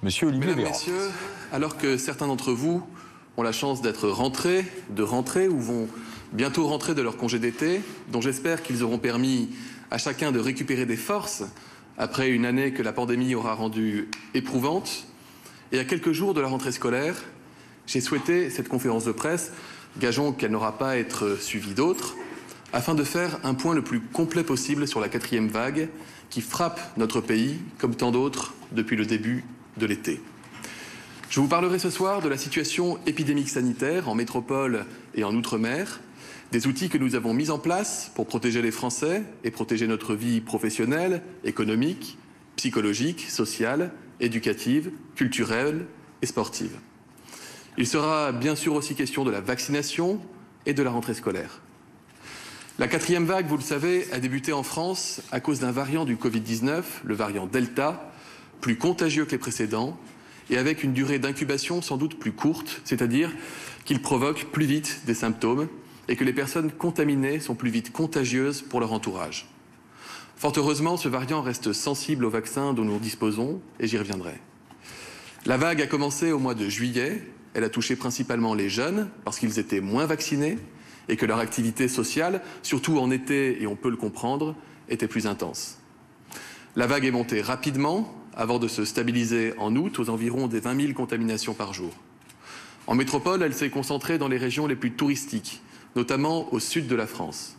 Monsieur Olivier Mesdames, Véran. Messieurs, alors que certains d'entre vous ont la chance d'être rentrés, de rentrer ou vont bientôt rentrer de leur congé d'été, dont j'espère qu'ils auront permis à chacun de récupérer des forces après une année que la pandémie aura rendue éprouvante, et à quelques jours de la rentrée scolaire, j'ai souhaité cette conférence de presse, gageons qu'elle n'aura pas à être suivie d'autres, afin de faire un point le plus complet possible sur la 4e vague qui frappe notre pays, comme tant d'autres, depuis le début de l'été. Je vous parlerai ce soir de la situation épidémique sanitaire en métropole et en Outre-mer, des outils que nous avons mis en place pour protéger les Français et protéger notre vie professionnelle, économique, psychologique, sociale, éducative, culturelle et sportive. Il sera bien sûr aussi question de la vaccination et de la rentrée scolaire. La 4e vague, vous le savez, a débuté en France à cause d'un variant du Covid-19, le variant Delta, plus contagieux que les précédents et avec une durée d'incubation sans doute plus courte, c'est-à-dire qu'il provoque plus vite des symptômes et que les personnes contaminées sont plus vite contagieuses pour leur entourage. Fort heureusement, ce variant reste sensible aux vaccins dont nous disposons et j'y reviendrai. La vague a commencé au mois de juillet. Elle a touché principalement les jeunes parce qu'ils étaient moins vaccinés et que leur activité sociale, surtout en été, et on peut le comprendre, était plus intense. La vague est montée rapidement avant de se stabiliser en août aux environs des 20 000 contaminations par jour. En métropole, elle s'est concentrée dans les régions les plus touristiques, notamment au sud de la France.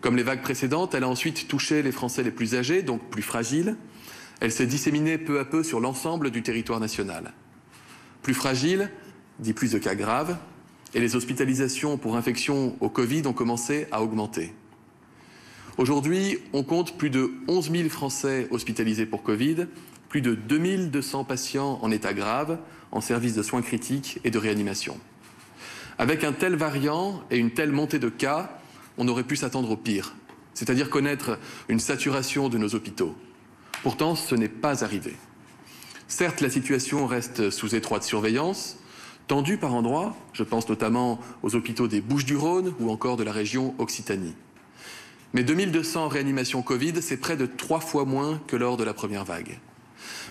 Comme les vagues précédentes, elle a ensuite touché les Français les plus âgés, donc plus fragiles. Elle s'est disséminée peu à peu sur l'ensemble du territoire national. Plus fragile dit plus de cas graves, et les hospitalisations pour infection au Covid ont commencé à augmenter. Aujourd'hui, on compte plus de 11 000 Français hospitalisés pour Covid, plus de 2200 patients en état grave, en service de soins critiques et de réanimation. Avec un tel variant et une telle montée de cas, on aurait pu s'attendre au pire, c'est-à-dire connaître une saturation de nos hôpitaux. Pourtant, ce n'est pas arrivé. Certes, la situation reste sous étroite surveillance, tendue par endroits, je pense notamment aux hôpitaux des Bouches-du-Rhône ou encore de la région Occitanie. Mais 2200 réanimations Covid, c'est près de 3 fois moins que lors de la première vague.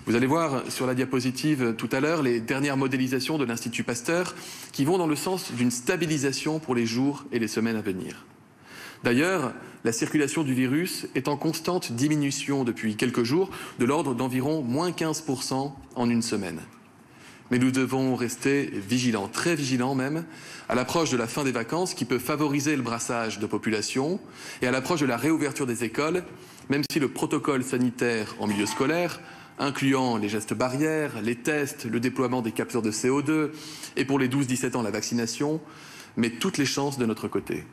Vous allez voir sur la diapositive tout à l'heure les dernières modélisations de l'Institut Pasteur qui vont dans le sens d'une stabilisation pour les jours et les semaines à venir. D'ailleurs, la circulation du virus est en constante diminution depuis quelques jours, de l'ordre d'environ moins 15% en une semaine. Mais nous devons rester vigilants, très vigilants même, à l'approche de la fin des vacances qui peut favoriser le brassage de population et à l'approche de la réouverture des écoles, même si le protocole sanitaire en milieu scolaire, incluant les gestes barrières, les tests, le déploiement des capteurs de CO2 et pour les 12-17 ans la vaccination, met toutes les chances de notre côté.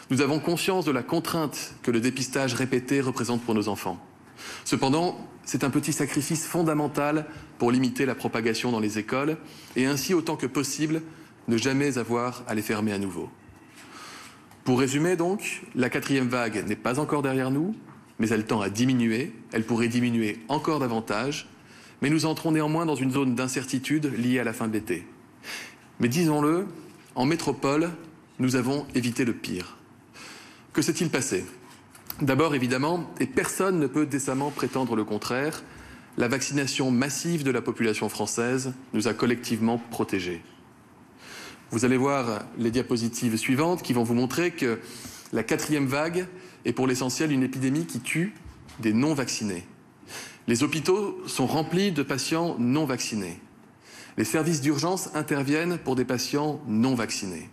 Nous avons conscience de la contrainte que le dépistage répété représente pour nos enfants. Cependant, c'est un petit sacrifice fondamental pour limiter la propagation dans les écoles et ainsi, autant que possible, ne jamais avoir à les fermer à nouveau. Pour résumer donc, la 4e vague n'est pas encore derrière nous, mais elle tend à diminuer, elle pourrait diminuer encore davantage, mais nous entrons néanmoins dans une zone d'incertitude liée à la fin de l'été. Mais disons-le, en métropole, nous avons évité le pire. Que s'est-il passé ? D'abord, évidemment, et personne ne peut décemment prétendre le contraire, la vaccination massive de la population française nous a collectivement protégés. Vous allez voir les diapositives suivantes qui vont vous montrer que la 4e vague est pour l'essentiel une épidémie qui tue des non-vaccinés. Les hôpitaux sont remplis de patients non vaccinés. Les services d'urgence interviennent pour des patients non vaccinés.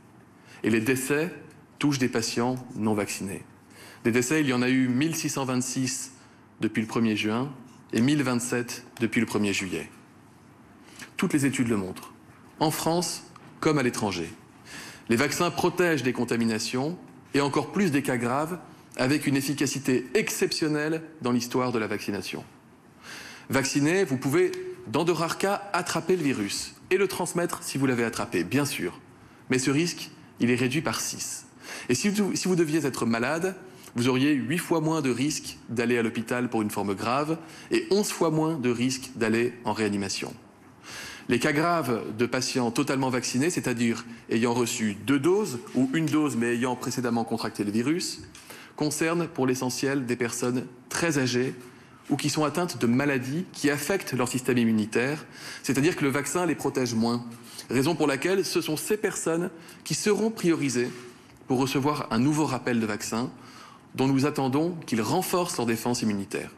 Et les décès touchent des patients non vaccinés. Des décès, il y en a eu 1626 depuis le 1er juin et 1027 depuis le 1er juillet. Toutes les études le montrent, en France comme à l'étranger. Les vaccins protègent des contaminations et encore plus des cas graves avec une efficacité exceptionnelle dans l'histoire de la vaccination. Vacciné, vous pouvez, dans de rares cas, attraper le virus et le transmettre si vous l'avez attrapé, bien sûr. Mais ce risque, il est réduit par 6. Et si vous deviez être malade, vous auriez 8 fois moins de risques d'aller à l'hôpital pour une forme grave et 11 fois moins de risques d'aller en réanimation. Les cas graves de patients totalement vaccinés, c'est-à-dire ayant reçu 2 doses ou 1 dose mais ayant précédemment contracté le virus, concernent pour l'essentiel des personnes très âgées ou qui sont atteintes de maladies qui affectent leur système immunitaire, c'est-à-dire que le vaccin les protège moins. Raison pour laquelle ce sont ces personnes qui seront priorisées pour recevoir un nouveau rappel de vaccin dont nous attendons qu'il renforce leur défense immunitaire.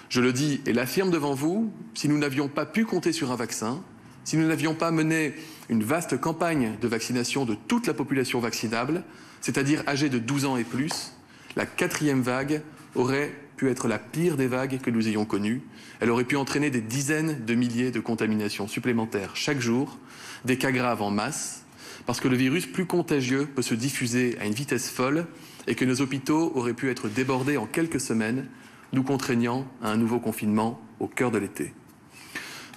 Je le dis et l'affirme devant vous, si nous n'avions pas pu compter sur un vaccin, si nous n'avions pas mené une vaste campagne de vaccination de toute la population vaccinable, c'est-à-dire âgée de 12 ans et plus, la 4e vague aurait pu être la pire des vagues que nous ayons connues. Elle aurait pu entraîner des dizaines de milliers de contaminations supplémentaires chaque jour, des cas graves en masse, parce que le virus plus contagieux peut se diffuser à une vitesse folle et que nos hôpitaux auraient pu être débordés en quelques semaines, nous contraignant à un nouveau confinement au cœur de l'été.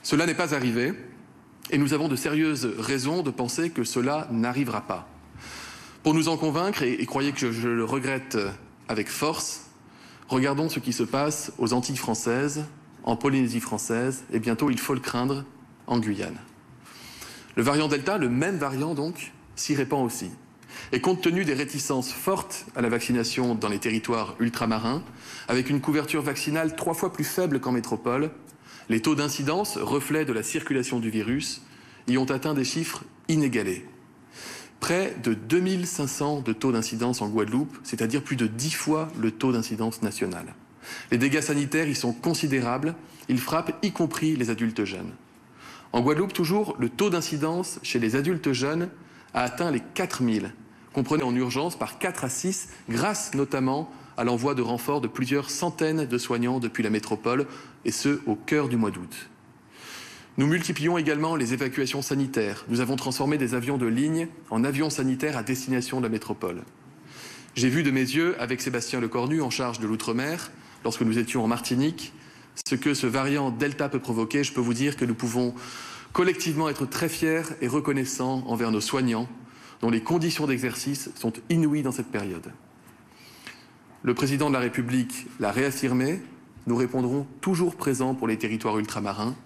Cela n'est pas arrivé et nous avons de sérieuses raisons de penser que cela n'arrivera pas. Pour nous en convaincre, et croyez que je le regrette avec force, regardons ce qui se passe aux Antilles françaises, en Polynésie française et bientôt, il faut le craindre, en Guyane. Le variant Delta, le même variant donc, s'y répand aussi. Et compte tenu des réticences fortes à la vaccination dans les territoires ultramarins, avec une couverture vaccinale 3 fois plus faible qu'en métropole, les taux d'incidence, reflet de la circulation du virus, y ont atteint des chiffres inégalés. Près de 2500 de taux d'incidence en Guadeloupe, c'est-à-dire plus de 10 fois le taux d'incidence national. Les dégâts sanitaires y sont considérables, ils frappent y compris les adultes jeunes. En Guadeloupe, toujours, le taux d'incidence chez les adultes jeunes a atteint les 4000, comprenez en urgence par 4 à 6, grâce notamment à l'envoi de renforts de plusieurs centaines de soignants depuis la métropole, et ce, au cœur du mois d'août. Nous multiplions également les évacuations sanitaires. Nous avons transformé des avions de ligne en avions sanitaires à destination de la métropole. J'ai vu de mes yeux, avec Sébastien Lecornu, en charge de l'outre-mer, lorsque nous étions en Martinique, ce que ce variant Delta peut provoquer. Je peux vous dire que nous pouvons collectivement être très fiers et reconnaissants envers nos soignants, dont les conditions d'exercice sont inouïes dans cette période. Le président de la République l'a réaffirmé, nous répondrons toujours présents pour les territoires ultramarins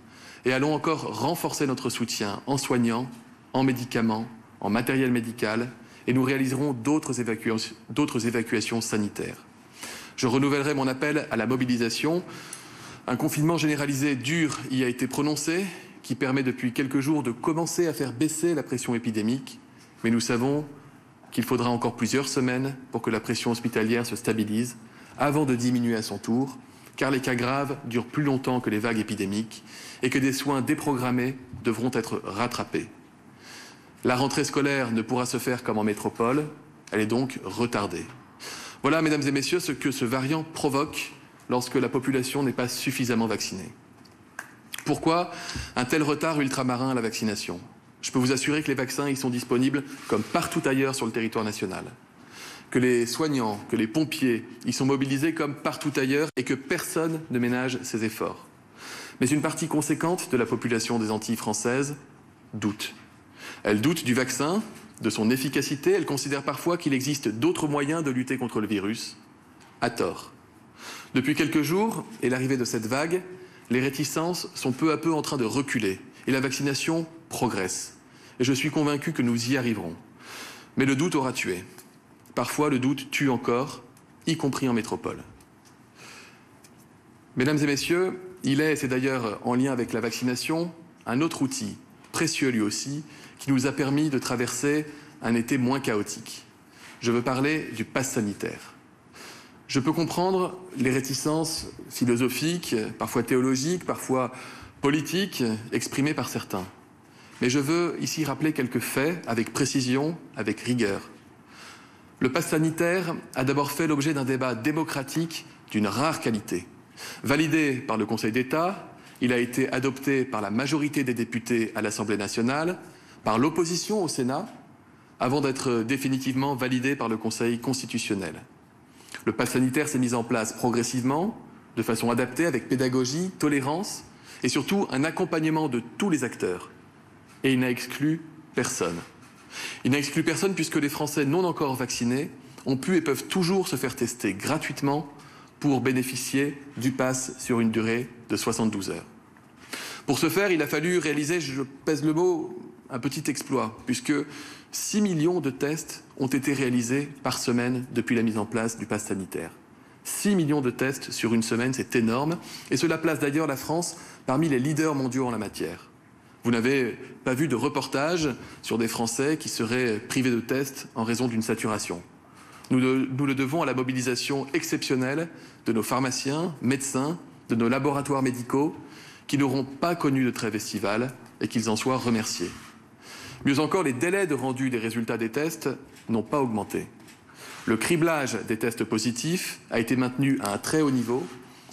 et allons encore renforcer notre soutien en soignants, en médicaments, en matériel médical, et nous réaliserons d'autres évacuations sanitaires. Je renouvellerai mon appel à la mobilisation. Un confinement généralisé dur y a été prononcé, qui permet depuis quelques jours de commencer à faire baisser la pression épidémique, mais nous savons qu'il faudra encore plusieurs semaines pour que la pression hospitalière se stabilise, avant de diminuer à son tour, car les cas graves durent plus longtemps que les vagues épidémiques et que des soins déprogrammés devront être rattrapés. La rentrée scolaire ne pourra se faire comme en métropole, elle est donc retardée. Voilà, mesdames et messieurs, ce que ce variant provoque lorsque la population n'est pas suffisamment vaccinée. Pourquoi un tel retard ultramarin à la vaccination? Je peux vous assurer que les vaccins y sont disponibles comme partout ailleurs sur le territoire national, que les soignants, que les pompiers y sont mobilisés comme partout ailleurs et que personne ne ménage ses efforts. Mais une partie conséquente de la population des Antilles françaises doute. Elle doute du vaccin, de son efficacité, elle considère parfois qu'il existe d'autres moyens de lutter contre le virus, à tort. Depuis quelques jours et l'arrivée de cette vague, les réticences sont peu à peu en train de reculer et la vaccination progresse. Et je suis convaincu que nous y arriverons. Mais le doute aura tué. Parfois, le doute tue encore, y compris en métropole. Mesdames et messieurs, il est, et c'est d'ailleurs en lien avec la vaccination, un autre outil, précieux lui aussi, qui nous a permis de traverser un été moins chaotique. Je veux parler du pass sanitaire. Je peux comprendre les réticences philosophiques, parfois théologiques, parfois politiques, exprimées par certains. Mais je veux ici rappeler quelques faits avec précision, avec rigueur. Le pass sanitaire a d'abord fait l'objet d'un débat démocratique d'une rare qualité. Validé par le Conseil d'État, il a été adopté par la majorité des députés à l'Assemblée nationale, par l'opposition au Sénat, avant d'être définitivement validé par le Conseil constitutionnel. Le pass sanitaire s'est mis en place progressivement, de façon adaptée, avec pédagogie, tolérance et surtout un accompagnement de tous les acteurs. Et il n'a exclu personne. Il n'a exclu personne puisque les Français non encore vaccinés ont pu et peuvent toujours se faire tester gratuitement pour bénéficier du pass sur une durée de 72 heures. Pour ce faire, il a fallu réaliser, je pèse le mot, un petit exploit, puisque 6 millions de tests ont été réalisés par semaine depuis la mise en place du pass sanitaire. 6 millions de tests sur une semaine, c'est énorme. Et cela place d'ailleurs la France parmi les leaders mondiaux en la matière. Vous n'avez pas vu de reportage sur des Français qui seraient privés de tests en raison d'une saturation. Nous le devons à la mobilisation exceptionnelle de nos pharmaciens, médecins, de nos laboratoires médicaux, qui n'auront pas connu de trêve estivale et qu'ils en soient remerciés. Mieux encore, les délais de rendu des résultats des tests n'ont pas augmenté. Le criblage des tests positifs a été maintenu à un très haut niveau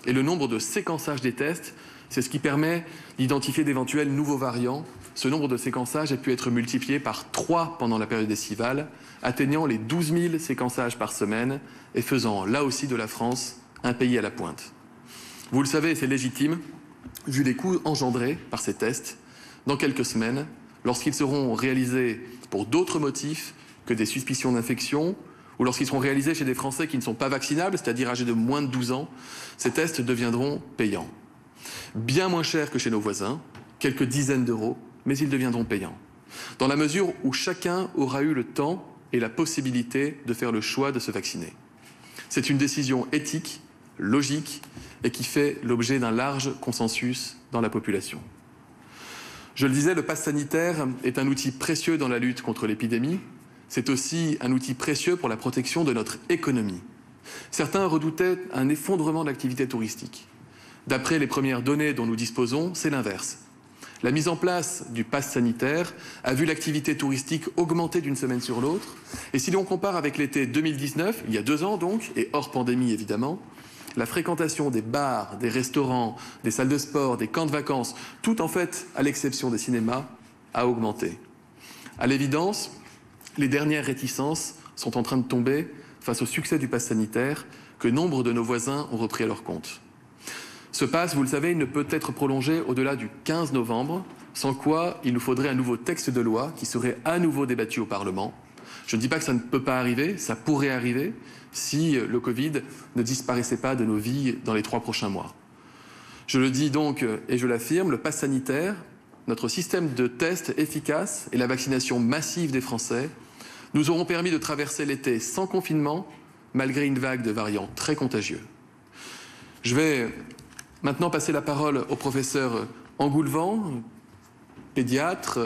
et le nombre de séquençages des tests, c'est ce qui permet d'identifier d'éventuels nouveaux variants. Ce nombre de séquençages a pu être multiplié par 3 pendant la période estivale, atteignant les 12 000 séquençages par semaine et faisant là aussi de la France un pays à la pointe. Vous le savez, c'est légitime, vu les coûts engendrés par ces tests, dans quelques semaines, lorsqu'ils seront réalisés pour d'autres motifs que des suspicions d'infection, ou lorsqu'ils seront réalisés chez des Français qui ne sont pas vaccinables, c'est-à-dire âgés de moins de 12 ans, ces tests deviendront payants. Bien moins chers que chez nos voisins, quelques dizaines d'euros, mais ils deviendront payants. Dans la mesure où chacun aura eu le temps et la possibilité de faire le choix de se vacciner. C'est une décision éthique, logique, et qui fait l'objet d'un large consensus dans la population. Je le disais, le pass sanitaire est un outil précieux dans la lutte contre l'épidémie. C'est aussi un outil précieux pour la protection de notre économie. Certains redoutaient un effondrement de l'activité touristique. D'après les premières données dont nous disposons, c'est l'inverse. La mise en place du pass sanitaire a vu l'activité touristique augmenter d'une semaine sur l'autre. Et si l'on compare avec l'été 2019, il y a 2 ans donc, et hors pandémie évidemment, la fréquentation des bars, des restaurants, des salles de sport, des camps de vacances, tout en fait, à l'exception des cinémas, a augmenté. À l'évidence, les dernières réticences sont en train de tomber face au succès du pass sanitaire que nombre de nos voisins ont repris à leur compte. Ce pass, vous le savez, il ne peut être prolongé au-delà du 15 novembre, sans quoi il nous faudrait un nouveau texte de loi qui serait à nouveau débattu au Parlement. Je ne dis pas que ça ne peut pas arriver, ça pourrait arriver si le Covid ne disparaissait pas de nos vies dans les 3 prochains mois. Je le dis donc et je l'affirme, le pass sanitaire, notre système de tests efficace et la vaccination massive des Français nous auront permis de traverser l'été sans confinement, malgré une vague de variants très contagieux. Je vais maintenant passer la parole au professeur Engoulevent, pédiatre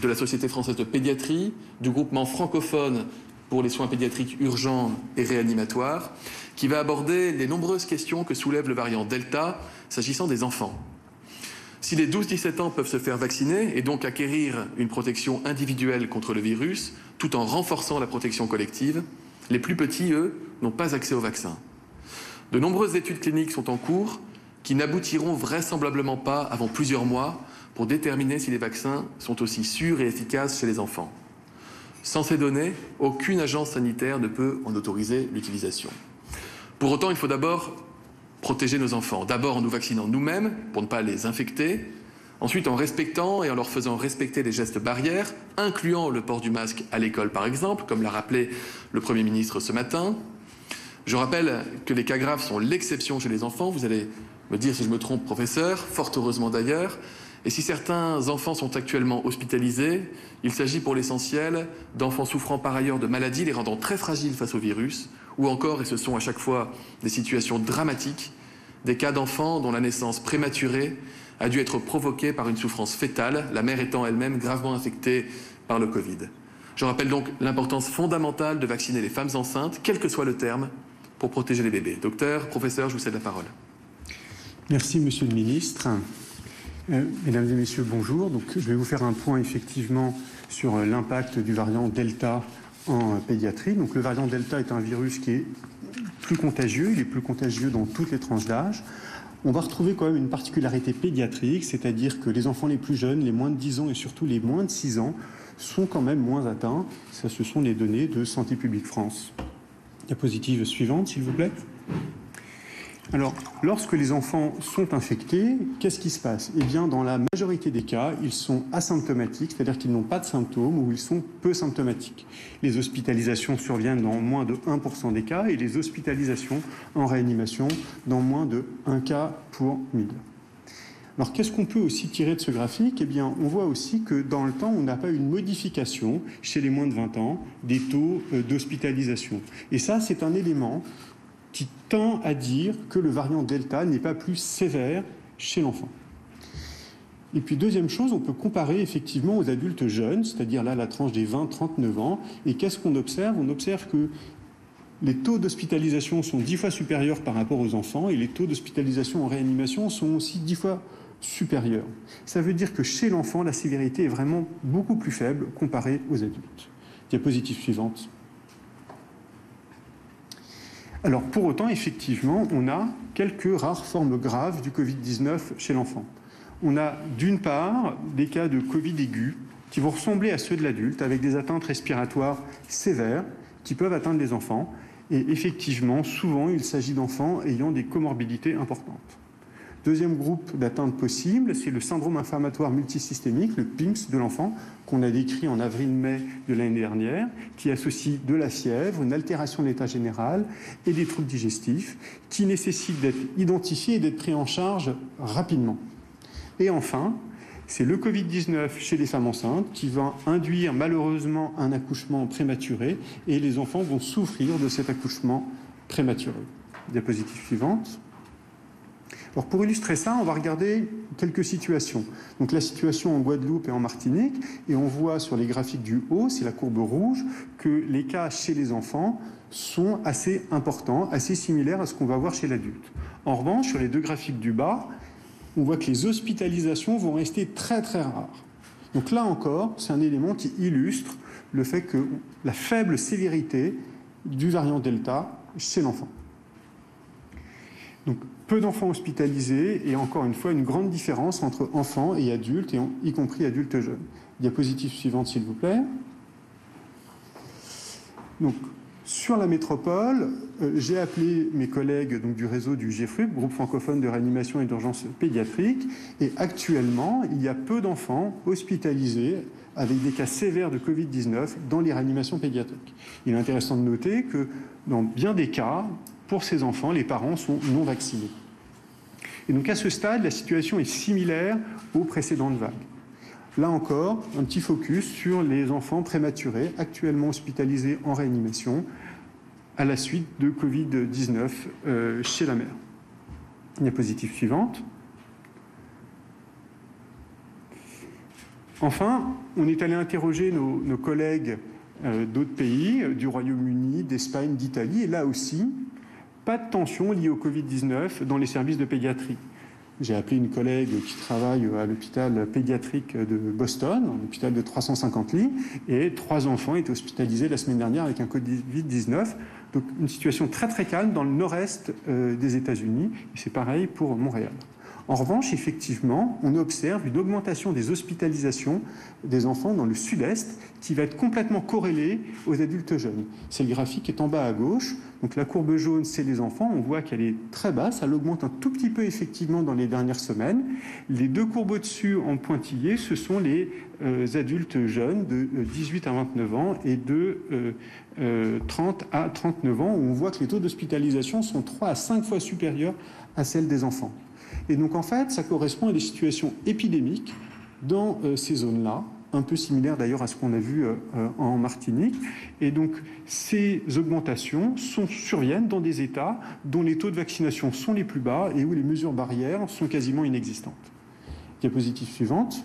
de la Société française de pédiatrie, du groupement francophone pour les soins pédiatriques urgents et réanimatoires, qui va aborder les nombreuses questions que soulève le variant Delta s'agissant des enfants. Si les 12-17 ans peuvent se faire vacciner et donc acquérir une protection individuelle contre le virus, tout en renforçant la protection collective, les plus petits, eux, n'ont pas accès au vaccin. De nombreuses études cliniques sont en cours qui n'aboutiront vraisemblablement pas avant plusieurs mois pour déterminer si les vaccins sont aussi sûrs et efficaces chez les enfants. Sans ces données, aucune agence sanitaire ne peut en autoriser l'utilisation. Pour autant, il faut d'abord protéger nos enfants. D'abord en nous vaccinant nous-mêmes pour ne pas les infecter. Ensuite en respectant et en leur faisant respecter les gestes barrières, incluant le port du masque à l'école par exemple, comme l'a rappelé le Premier ministre ce matin. Je rappelle que les cas graves sont l'exception chez les enfants. Vous allez me dire si je me trompe, professeur, fort heureusement d'ailleurs. Et si certains enfants sont actuellement hospitalisés, il s'agit pour l'essentiel d'enfants souffrant par ailleurs de maladies, les rendant très fragiles face au virus, ou encore, et ce sont à chaque fois des situations dramatiques, des cas d'enfants dont la naissance prématurée a dû être provoquée par une souffrance fœtale, la mère étant elle-même gravement infectée par le Covid. Je rappelle donc l'importance fondamentale de vacciner les femmes enceintes, quel que soit le terme, pour protéger les bébés. Docteur, professeur, je vous cède la parole. Merci, Monsieur le Ministre. Mesdames et Messieurs, bonjour. Donc, je vais vous faire un point effectivement sur l'impact du variant Delta en pédiatrie. Donc, le variant Delta est un virus qui est plus contagieux. Il est plus contagieux dans toutes les tranches d'âge. On va retrouver quand même une particularité pédiatrique, c'est-à-dire que les enfants les plus jeunes, les moins de 10 ans et surtout les moins de 6 ans, sont quand même moins atteints. Ça, ce sont les données de Santé publique France. Diapositive suivante, s'il vous plaît. Alors, lorsque les enfants sont infectés, qu'est-ce qui se passe? Eh bien, dans la majorité des cas, ils sont asymptomatiques, c'est-à-dire qu'ils n'ont pas de symptômes ou ils sont peu symptomatiques. Les hospitalisations surviennent dans moins de 1% des cas et les hospitalisations en réanimation dans moins de 1 cas pour 1000. Alors, qu'est-ce qu'on peut aussi tirer de ce graphique? Eh bien, on voit aussi que dans le temps, on n'a pas eu une modification chez les moins de 20 ans des taux d'hospitalisation. Et ça, c'est un élément qui tend à dire que le variant Delta n'est pas plus sévère chez l'enfant. Et puis deuxième chose, on peut comparer effectivement aux adultes jeunes, c'est-à-dire là la tranche des 20-39 ans, et qu'est-ce qu'on observe? On observe que les taux d'hospitalisation sont 10 fois supérieurs par rapport aux enfants, et les taux d'hospitalisation en réanimation sont aussi 10 fois supérieurs. Ça veut dire que chez l'enfant, la sévérité est vraiment beaucoup plus faible comparée aux adultes. Diapositive suivante. Alors pour autant, effectivement, on a quelques rares formes graves du Covid-19 chez l'enfant. On a d'une part des cas de Covid aigu qui vont ressembler à ceux de l'adulte avec des atteintes respiratoires sévères qui peuvent atteindre les enfants. Et effectivement, souvent, il s'agit d'enfants ayant des comorbidités importantes. Deuxième groupe d'atteintes possibles, c'est le syndrome inflammatoire multisystémique, le PIMS de l'enfant, qu'on a décrit en avril-mai de l'année dernière, qui associe de la fièvre, une altération de l'état général et des troubles digestifs, qui nécessitent d'être identifiés et d'être pris en charge rapidement. Et enfin, c'est le Covid-19 chez les femmes enceintes qui va induire malheureusement un accouchement prématuré et les enfants vont souffrir de cet accouchement prématuré. Diapositive suivante. Alors pour illustrer ça, on va regarder quelques situations. Donc la situation en Guadeloupe et en Martinique, et on voit sur les graphiques du haut, c'est la courbe rouge, que les cas chez les enfants sont assez importants, assez similaires à ce qu'on va voir chez l'adulte. En revanche, sur les deux graphiques du bas, on voit que les hospitalisations vont rester très très rares. Donc là encore, c'est un élément qui illustre le fait que la faible sévérité du variant Delta chez l'enfant. Donc peu d'enfants hospitalisés et encore une fois une grande différence entre enfants et adultes, et y compris adultes jeunes. Diapositive suivante s'il vous plaît. Donc, sur la métropole, j'ai appelé mes collègues donc, du réseau du GFRUP, groupe francophone de réanimation et d'urgence pédiatrique, et actuellement, il y a peu d'enfants hospitalisés avec des cas sévères de Covid-19 dans les réanimations pédiatriques. Il est intéressant de noter que dans bien des cas, pour ces enfants, les parents sont non vaccinés. Et donc à ce stade, la situation est similaire aux précédentes vagues. Là encore, un petit focus sur les enfants prématurés actuellement hospitalisés en réanimation à la suite de Covid-19 chez la mère. Diapositive suivante. Enfin, on est allé interroger nos collègues d'autres pays, du Royaume-Uni, d'Espagne, d'Italie, et là aussi, pas de tension liée au Covid-19 dans les services de pédiatrie. J'ai appelé une collègue qui travaille à l'hôpital pédiatrique de Boston, un hôpital de 350 lits, et 3 enfants étaient hospitalisés la semaine dernière avec un Covid-19. Donc une situation très très calme dans le nord-est des États-Unis, et c'est pareil pour Montréal. En revanche, effectivement, on observe une augmentation des hospitalisations des enfants dans le sud-est qui va être complètement corrélée aux adultes jeunes. C'est le graphique qui est en bas à gauche. Donc la courbe jaune, c'est les enfants. On voit qu'elle est très basse. Elle augmente un tout petit peu effectivement dans les dernières semaines. Les deux courbes au-dessus en pointillé, ce sont les adultes jeunes de 18 à 29 ans et de 30 à 39 ans, où on voit que les taux d'hospitalisation sont 3 à 5 fois supérieurs à celles des enfants. Et donc en fait, ça correspond à des situations épidémiques dans ces zones-là, un peu similaires d'ailleurs à ce qu'on a vu en Martinique. Et donc ces augmentations surviennent dans des États dont les taux de vaccination sont les plus bas et où les mesures barrières sont quasiment inexistantes. Diapositive suivante.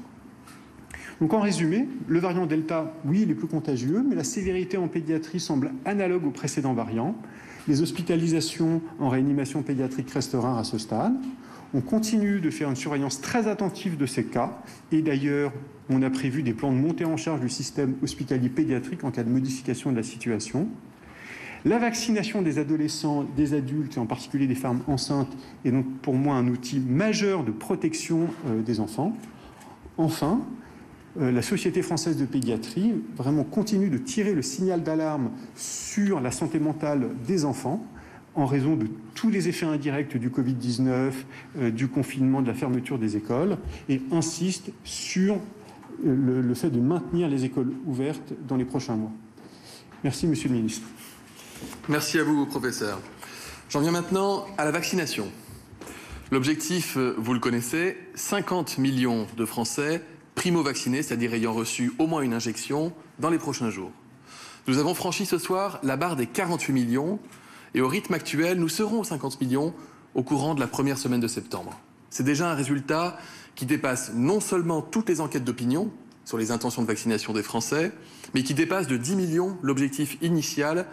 Donc en résumé, le variant Delta, oui, il est plus contagieux, mais la sévérité en pédiatrie semble analogue aux précédents variants. Les hospitalisations en réanimation pédiatrique restent rares à ce stade. On continue de faire une surveillance très attentive de ces cas. Et d'ailleurs, on a prévu des plans de montée en charge du système hospitalier pédiatrique en cas de modification de la situation. La vaccination des adolescents, des adultes, et en particulier des femmes enceintes, est donc pour moi un outil majeur de protection des enfants. Enfin, la Société française de pédiatrie vraiment continue de tirer le signal d'alarme sur la santé mentale des enfants en raison de tous les effets indirects du Covid-19, du confinement, de la fermeture des écoles, et insiste sur le fait de maintenir les écoles ouvertes dans les prochains mois. Merci, Monsieur le Ministre. Merci à vous, professeur. J'en viens maintenant à la vaccination. L'objectif, vous le connaissez, 50 millions de Français primo-vaccinés, c'est-à-dire ayant reçu au moins une injection dans les prochains jours. Nous avons franchi ce soir la barre des 48 millions Et au rythme actuel, nous serons aux 50 millions au courant de la première semaine de septembre. C'est déjà un résultat qui dépasse non seulement toutes les enquêtes d'opinion sur les intentions de vaccination des Français, mais qui dépasse de 10 millions l'objectif initial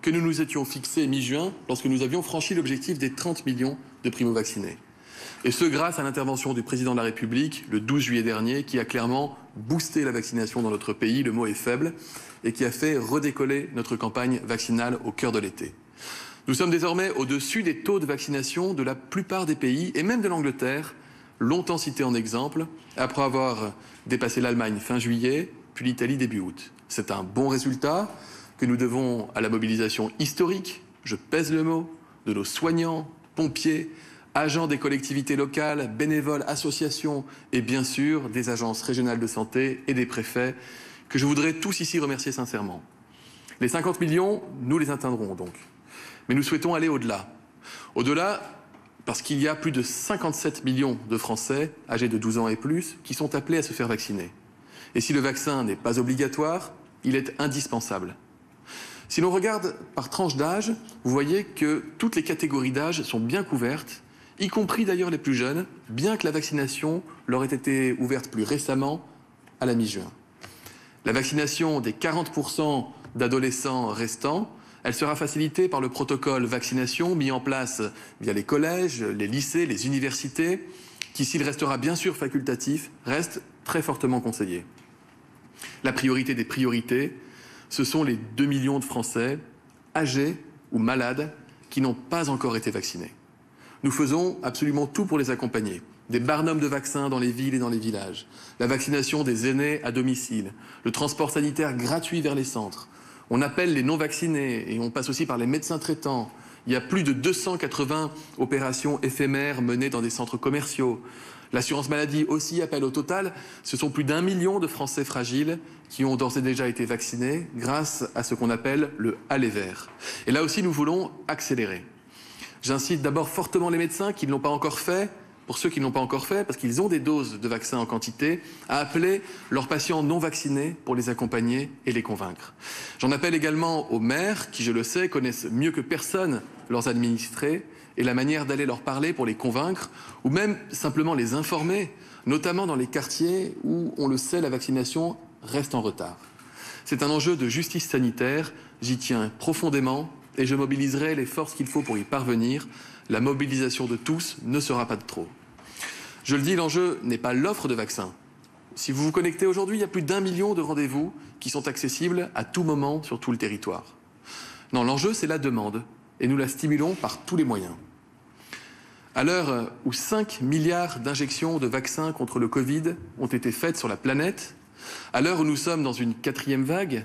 que nous nous étions fixé mi-juin lorsque nous avions franchi l'objectif des 30 millions de primo-vaccinés. Et ce, grâce à l'intervention du président de la République le 12 juillet dernier, qui a clairement boosté la vaccination dans notre pays, le mot est faible, et qui a fait redécoller notre campagne vaccinale au cœur de l'été. Nous sommes désormais au-dessus des taux de vaccination de la plupart des pays, et même de l'Angleterre, longtemps cité en exemple, après avoir dépassé l'Allemagne fin juillet, puis l'Italie début août. C'est un bon résultat que nous devons à la mobilisation historique, je pèse le mot, de nos soignants, pompiers, agents des collectivités locales, bénévoles, associations et bien sûr des agences régionales de santé et des préfets que je voudrais tous ici remercier sincèrement. Les 50 millions, nous les atteindrons donc. Mais nous souhaitons aller au-delà. Au-delà parce qu'il y a plus de 57 millions de Français âgés de 12 ans et plus qui sont appelés à se faire vacciner. Et si le vaccin n'est pas obligatoire, il est indispensable. Si l'on regarde par tranche d'âge, vous voyez que toutes les catégories d'âge sont bien couvertes, y compris d'ailleurs les plus jeunes, bien que la vaccination leur ait été ouverte plus récemment, à la mi-juin. La vaccination des 40% d'adolescents restants, elle sera facilitée par le protocole vaccination mis en place via les collèges, les lycées, les universités, qui, s'il restera bien sûr facultatif, reste très fortement conseillé. La priorité des priorités, ce sont les 2 millions de Français âgés ou malades qui n'ont pas encore été vaccinés. Nous faisons absolument tout pour les accompagner. Des barnums de vaccins dans les villes et dans les villages, la vaccination des aînés à domicile, le transport sanitaire gratuit vers les centres. On appelle les non-vaccinés et on passe aussi par les médecins traitants. Il y a plus de 280 opérations éphémères menées dans des centres commerciaux. L'assurance maladie aussi appelle au total. Ce sont plus d'1 million de Français fragiles qui ont d'ores et déjà été vaccinés grâce à ce qu'on appelle le aller vert. Et là aussi, nous voulons accélérer. J'incite d'abord fortement les médecins qui ne l'ont pas encore fait, pour ceux qui ne l'ont pas encore fait, parce qu'ils ont des doses de vaccins en quantité, à appeler leurs patients non vaccinés pour les accompagner et les convaincre. J'en appelle également aux maires qui, je le sais, connaissent mieux que personne leurs administrés et la manière d'aller leur parler pour les convaincre ou même simplement les informer, notamment dans les quartiers où, on le sait, la vaccination reste en retard. C'est un enjeu de justice sanitaire, j'y tiens profondément et je mobiliserai les forces qu'il faut pour y parvenir. La mobilisation de tous ne sera pas de trop. Je le dis, l'enjeu n'est pas l'offre de vaccins. Si vous vous connectez aujourd'hui, il y a plus d'1 million de rendez-vous qui sont accessibles à tout moment sur tout le territoire. Non, l'enjeu, c'est la demande, et nous la stimulons par tous les moyens. À l'heure où 5 milliards d'injections de vaccins contre le Covid ont été faites sur la planète, à l'heure où nous sommes dans une 4e vague,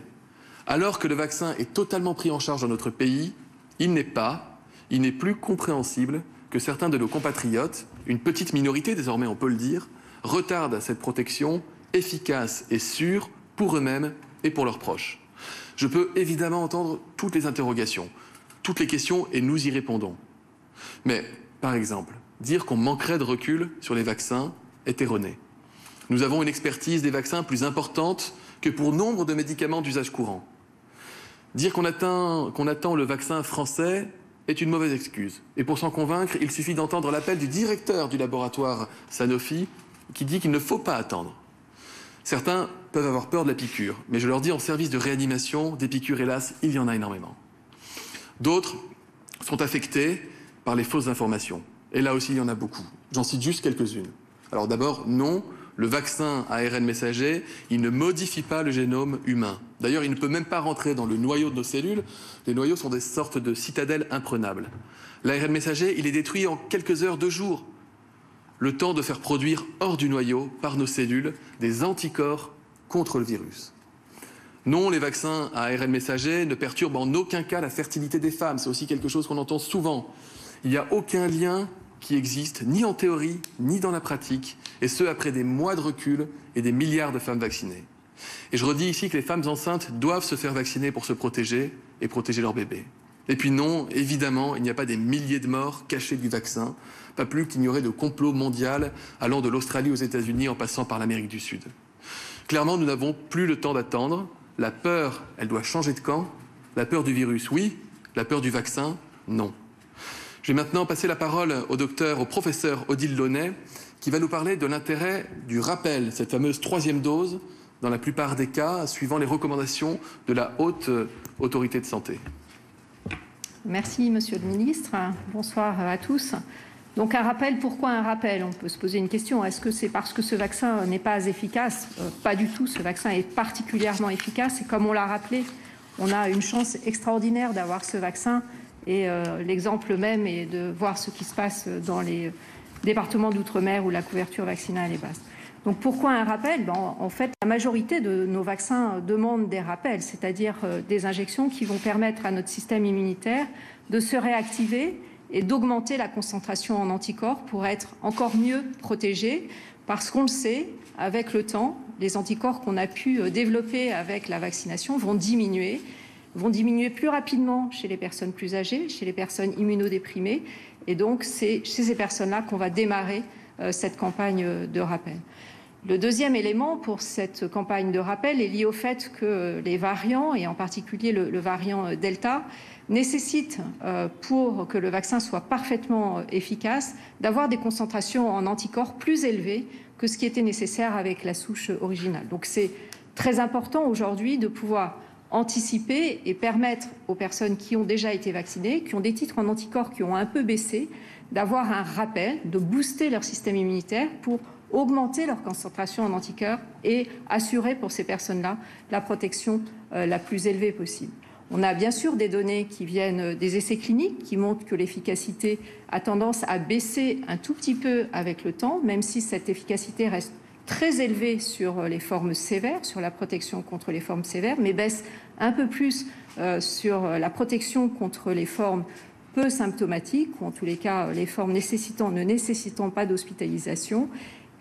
alors que le vaccin est totalement pris en charge dans notre pays, il n'est plus compréhensible que certains de nos compatriotes, une petite minorité désormais on peut le dire, retardent cette protection efficace et sûre pour eux-mêmes et pour leurs proches. Je peux évidemment entendre toutes les interrogations, toutes les questions et nous y répondons. Mais, par exemple, dire qu'on manquerait de recul sur les vaccins est erroné. Nous avons une expertise des vaccins plus importante que pour nombre de médicaments d'usage courant. Dire qu'on attend le vaccin français est une mauvaise excuse. Et pour s'en convaincre, il suffit d'entendre l'appel du directeur du laboratoire Sanofi qui dit qu'il ne faut pas attendre. Certains peuvent avoir peur de la piqûre, mais je leur dis en service de réanimation, des piqûres, hélas, il y en a énormément. D'autres sont affectés par les fausses informations. Et là aussi, il y en a beaucoup. J'en cite juste quelques-unes. Alors d'abord, non, le vaccin ARN messager, il ne modifie pas le génome humain. D'ailleurs, il ne peut même pas rentrer dans le noyau de nos cellules. Les noyaux sont des sortes de citadelles imprenables. L'ARN messager, il est détruit en quelques heures, 2 jours. Le temps de faire produire hors du noyau, par nos cellules, des anticorps contre le virus. Non, les vaccins à ARN messager ne perturbent en aucun cas la fertilité des femmes. C'est aussi quelque chose qu'on entend souvent. Il n'y a aucun lien qui existe, ni en théorie, ni dans la pratique, et ce, après des mois de recul et des milliards de femmes vaccinées. Et je redis ici que les femmes enceintes doivent se faire vacciner pour se protéger et protéger leur bébé. Et puis non, évidemment, il n'y a pas des milliers de morts cachés du vaccin, pas plus qu'il n'y aurait de complot mondial allant de l'Australie aux États-Unis en passant par l'Amérique du Sud. Clairement, nous n'avons plus le temps d'attendre. La peur, elle doit changer de camp. La peur du virus, oui. La peur du vaccin, Non. Je vais maintenant passer la parole au professeur Odile Launay, qui va nous parler de l'intérêt du rappel, cette fameuse 3e dose, dans la plupart des cas, suivant les recommandations de la Haute Autorité de Santé. Merci, Monsieur le Ministre. Bonsoir à tous. Donc un rappel, pourquoi un rappel? On peut se poser une question. Est-ce que c'est parce que ce vaccin n'est pas efficace? Pas du tout. Ce vaccin est particulièrement efficace. Et comme on l'a rappelé, on a une chance extraordinaire d'avoir ce vaccin. Et l'exemple même est de voir ce qui se passe dans les départements d'outre-mer où la couverture vaccinale est basse. Donc pourquoi un rappel? En fait, la majorité de nos vaccins demandent des rappels, c'est-à-dire des injections qui vont permettre à notre système immunitaire de se réactiver et d'augmenter la concentration en anticorps pour être encore mieux protégé, parce qu'on le sait, avec le temps, les anticorps qu'on a pu développer avec la vaccination vont diminuer plus rapidement chez les personnes plus âgées, chez les personnes immunodéprimées, et donc c'est chez ces personnes-là qu'on va démarrer cette campagne de rappel. Le deuxième élément pour cette campagne de rappel est lié au fait que les variants, et en particulier le variant Delta, nécessitent, pour que le vaccin soit parfaitement efficace, d'avoir des concentrations en anticorps plus élevées que ce qui était nécessaire avec la souche originale. Donc c'est très important aujourd'hui de pouvoir anticiper et permettre aux personnes qui ont déjà été vaccinées, qui ont des titres en anticorps qui ont un peu baissé, d'avoir un rappel, de booster leur système immunitaire pour augmenter leur concentration en anticorps et assurer pour ces personnes-là la protection la plus élevée possible. On a bien sûr des données qui viennent des essais cliniques qui montrent que l'efficacité a tendance à baisser un tout petit peu avec le temps, même si cette efficacité reste très élevée sur les formes sévères, sur la protection contre les formes sévères, mais baisse un peu plus sur la protection contre les formes peu symptomatiques, ou en tous les cas les formes ne nécessitant pas d'hospitalisation.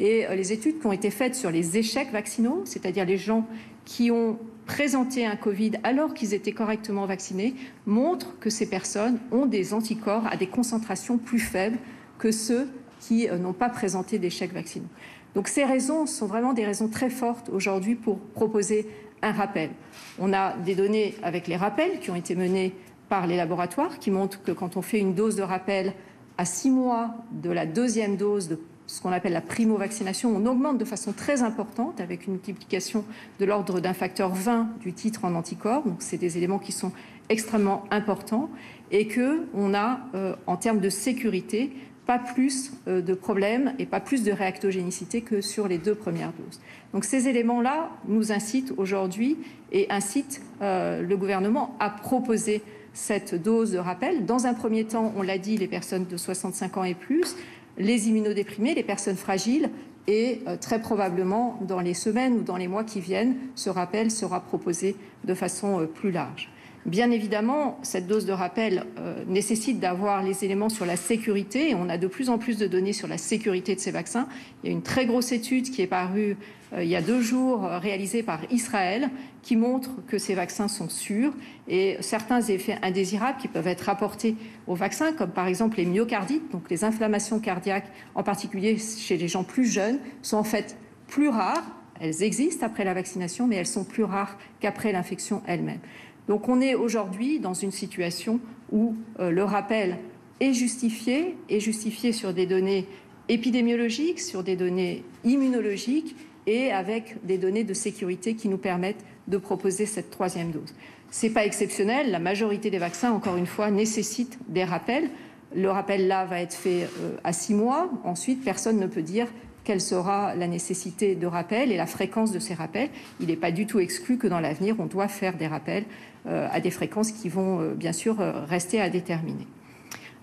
Et les études qui ont été faites sur les échecs vaccinaux, c'est-à-dire les gens qui ont présenté un Covid alors qu'ils étaient correctement vaccinés, montrent que ces personnes ont des anticorps à des concentrations plus faibles que ceux qui n'ont pas présenté d'échecs vaccinaux. Donc ces raisons sont vraiment des raisons très fortes aujourd'hui pour proposer un rappel. On a des données avec les rappels qui ont été menés par les laboratoires qui montrent que quand on fait une dose de rappel à 6 mois de la 2e dose de ce qu'on appelle la primo-vaccination, on augmente de façon très importante avec une multiplication de l'ordre d'un facteur 20 du titre en anticorps. Donc c'est des éléments qui sont extrêmement importants et qu'on a, en termes de sécurité, pas plus de problèmes et pas plus de réactogénicité que sur les 2 premières doses. Donc ces éléments-là nous incitent aujourd'hui et incitent le gouvernement à proposer cette dose de rappel. Dans un premier temps, on l'a dit, les personnes de 65 ans et plus, les immunodéprimés, les personnes fragiles, et très probablement dans les semaines ou dans les mois qui viennent, ce rappel sera proposé de façon plus large. Bien évidemment, cette dose de rappel nécessite d'avoir les éléments sur la sécurité. Et on a de plus en plus de données sur la sécurité de ces vaccins. Il y a une très grosse étude qui est parue il y a 2 jours, réalisée par Israël, qui montre que ces vaccins sont sûrs. Et certains effets indésirables qui peuvent être rapportés aux vaccins, comme par exemple les myocardites, donc les inflammations cardiaques, en particulier chez les gens plus jeunes, sont en fait plus rares. Elles existent après la vaccination, mais elles sont plus rares qu'après l'infection elle-même. Donc on est aujourd'hui dans une situation où le rappel est justifié sur des données épidémiologiques, sur des données immunologiques et avec des données de sécurité qui nous permettent de proposer cette 3e dose. Ce n'est pas exceptionnel, la majorité des vaccins, encore une fois, nécessitent des rappels. Le rappel là va être fait à 6 mois. Ensuite, personne ne peut dire quelle sera la nécessité de rappel et la fréquence de ces rappels. Il n'est pas du tout exclu que dans l'avenir, on doit faire des rappels à des fréquences qui vont bien sûr rester à déterminer.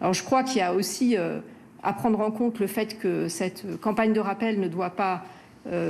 Alors je crois qu'il y a aussi à prendre en compte le fait que cette campagne de rappel ne doit pas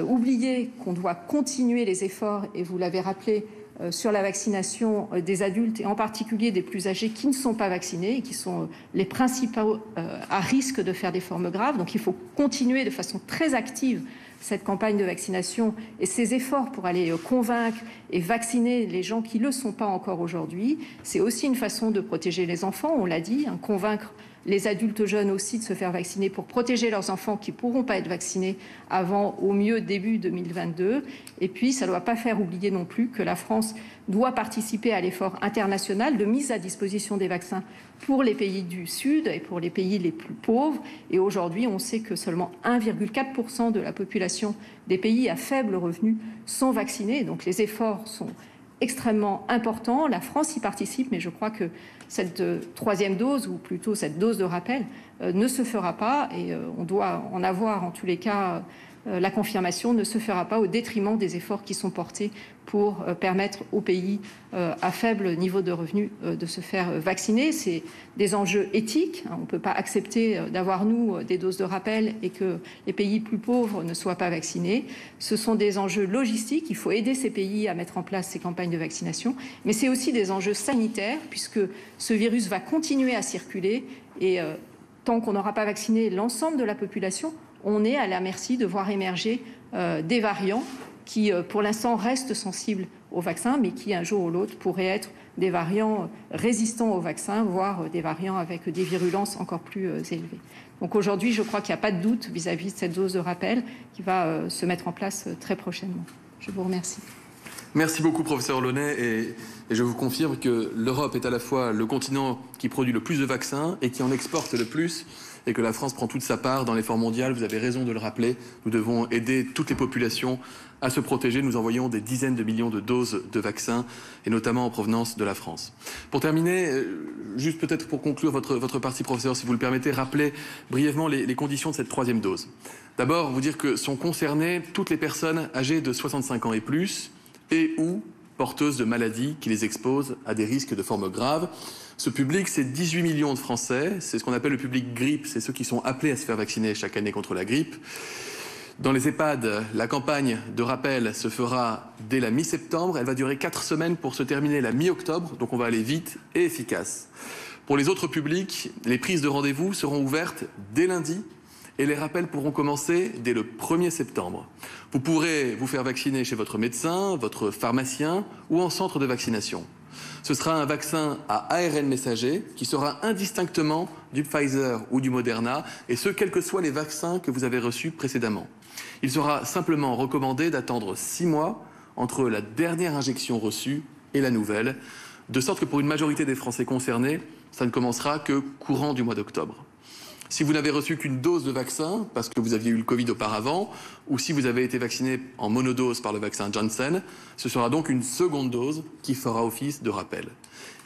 oublier qu'on doit continuer les efforts, et vous l'avez rappelé, sur la vaccination des adultes et en particulier des plus âgés qui ne sont pas vaccinés et qui sont les principaux à risque de faire des formes graves. Donc il faut continuer de façon très active cette campagne de vaccination et ces efforts pour aller convaincre et vacciner les gens qui ne le sont pas encore aujourd'hui. C'est aussi une façon de protéger les enfants, on l'a dit, convaincre les adultes jeunes aussi de se faire vacciner pour protéger leurs enfants qui ne pourront pas être vaccinés avant au mieux début 2022. Et puis, ça ne doit pas faire oublier non plus que la France doit participer à l'effort international de mise à disposition des vaccins pour les pays du Sud et pour les pays les plus pauvres. Et aujourd'hui, on sait que seulement 1,4% de la population des pays à faible revenu sont vaccinés. Donc les efforts sont extrêmement importants. La France y participe, mais je crois que cette troisième dose, ou plutôt cette dose de rappel, ne se fera pas, et on doit en avoir en tous les cas la confirmation, ne se fera pas au détriment des efforts qui sont portés pour permettre aux pays à faible niveau de revenus de se faire vacciner. C'est des enjeux éthiques. On ne peut pas accepter d'avoir, nous, des doses de rappel et que les pays plus pauvres ne soient pas vaccinés. Ce sont des enjeux logistiques. Il faut aider ces pays à mettre en place ces campagnes de vaccination. Mais c'est aussi des enjeux sanitaires, puisque ce virus va continuer à circuler et tant qu'on n'aura pas vacciné l'ensemble de la population, on est à la merci de voir émerger des variants qui, pour l'instant, restent sensibles au vaccin, mais qui, un jour ou l'autre, pourraient être des variants résistants au vaccin, voire des variants avec des virulences encore plus élevées. Donc aujourd'hui, je crois qu'il n'y a pas de doute vis-à-vis de cette dose de rappel qui va se mettre en place très prochainement. Je vous remercie. Merci beaucoup, professeur Launay, et je vous confirme que l'Europe est à la fois le continent qui produit le plus de vaccins et qui en exporte le plus, et que la France prend toute sa part dans l'effort mondial. Vous avez raison de le rappeler, nous devons aider toutes les populations à se protéger. Nous envoyons des dizaines de millions de doses de vaccins, et notamment en provenance de la France. Pour terminer, juste peut-être pour conclure votre partie, professeur, si vous le permettez, rappeler brièvement les conditions de cette troisième dose. D'abord, vous dire que sont concernées toutes les personnes âgées de 65 ans et plus, et ou porteuses de maladies qui les exposent à des risques de formes graves. Ce public, c'est 18 millions de Français, c'est ce qu'on appelle le public grippe, c'est ceux qui sont appelés à se faire vacciner chaque année contre la grippe. Dans les EHPAD, la campagne de rappel se fera dès la mi-septembre, elle va durer 4 semaines pour se terminer la mi-octobre, donc on va aller vite et efficace. Pour les autres publics, les prises de rendez-vous seront ouvertes dès lundi, et les rappels pourront commencer dès le 1er septembre. Vous pourrez vous faire vacciner chez votre médecin, votre pharmacien ou en centre de vaccination. Ce sera un vaccin à ARN messager qui sera indistinctement du Pfizer ou du Moderna, et ce, quels que soient les vaccins que vous avez reçus précédemment. Il sera simplement recommandé d'attendre 6 mois entre la dernière injection reçue et la nouvelle, de sorte que pour une majorité des Français concernés, ça ne commencera que courant du mois d'octobre. Si vous n'avez reçu qu'une dose de vaccin, parce que vous aviez eu le Covid auparavant, ou si vous avez été vacciné en monodose par le vaccin Janssen, ce sera donc une seconde dose qui fera office de rappel.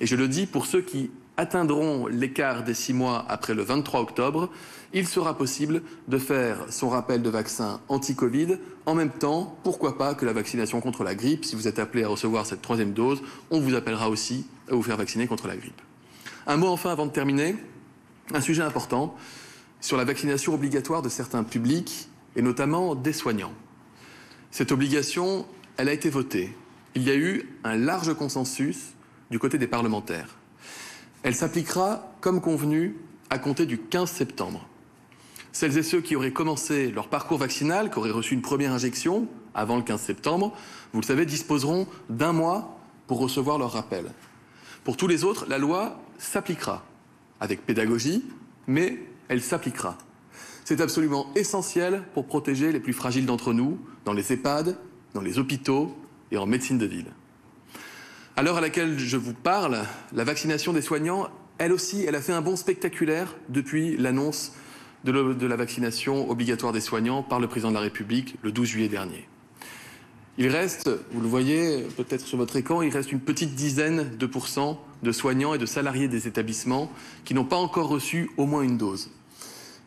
Et je le dis, pour ceux qui atteindront l'écart des 6 mois après le 23 octobre, il sera possible de faire son rappel de vaccin anti-Covid en même temps, pourquoi pas, que la vaccination contre la grippe. Si vous êtes appelé à recevoir cette troisième dose, on vous appellera aussi à vous faire vacciner contre la grippe. Un mot enfin avant de terminer. Un sujet important sur la vaccination obligatoire de certains publics, et notamment des soignants. Cette obligation, elle a été votée. Il y a eu un large consensus du côté des parlementaires. Elle s'appliquera, comme convenu, à compter du 15 septembre. Celles et ceux qui auraient commencé leur parcours vaccinal, qui auraient reçu une première injection avant le 15 septembre, vous le savez, disposeront d'1 mois pour recevoir leur rappel. Pour tous les autres, la loi s'appliquera. Avec pédagogie, mais elle s'appliquera. C'est absolument essentiel pour protéger les plus fragiles d'entre nous, dans les EHPAD, dans les hôpitaux et en médecine de ville. À l'heure à laquelle je vous parle, la vaccination des soignants, elle aussi, elle a fait un bond spectaculaire depuis l'annonce de la vaccination obligatoire des soignants par le président de la République le 12 juillet dernier. Il reste, vous le voyez peut-être sur votre écran, il reste une petite dizaine de pourcents de soignants et de salariés des établissements qui n'ont pas encore reçu au moins une dose.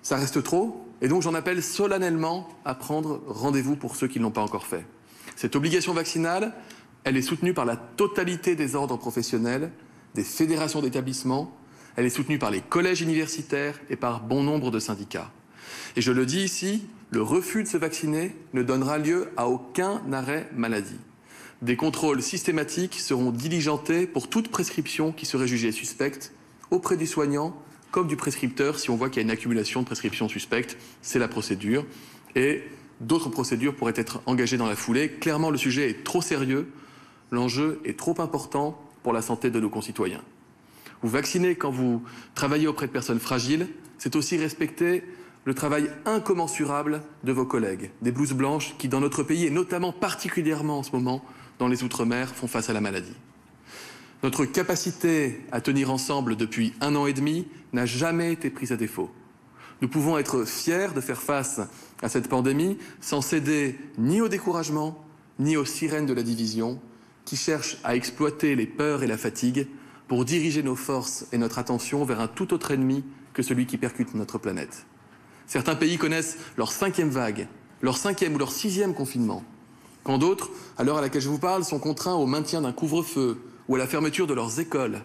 Ça reste trop, et donc j'en appelle solennellement à prendre rendez-vous pour ceux qui ne l'ont pas encore fait. Cette obligation vaccinale, elle est soutenue par la totalité des ordres professionnels, des fédérations d'établissements, elle est soutenue par les collèges universitaires et par bon nombre de syndicats. Et je le dis ici, le refus de se vacciner ne donnera lieu à aucun arrêt maladie. Des contrôles systématiques seront diligentés pour toute prescription qui serait jugée suspecte auprès du soignant comme du prescripteur si on voit qu'il y a une accumulation de prescriptions suspectes. C'est la procédure. Et d'autres procédures pourraient être engagées dans la foulée. Clairement, le sujet est trop sérieux, l'enjeu est trop important pour la santé de nos concitoyens. vous vacciner quand vous travaillez auprès de personnes fragiles, c'est aussi respecter le travail incommensurable de vos collègues, des blouses blanches qui, dans notre pays, et notamment particulièrement en ce moment, dans les Outre-mer, font face à la maladie. Notre capacité à tenir ensemble depuis 1 an et demi n'a jamais été prise à défaut. Nous pouvons être fiers de faire face à cette pandémie sans céder ni au découragement, ni aux sirènes de la division, qui cherchent à exploiter les peurs et la fatigue pour diriger nos forces et notre attention vers un tout autre ennemi que celui qui percute notre planète. Certains pays connaissent leur 5e vague, leur 5e ou leur 6e confinement, quand d'autres, à l'heure à laquelle je vous parle, sont contraints au maintien d'un couvre-feu ou à la fermeture de leurs écoles.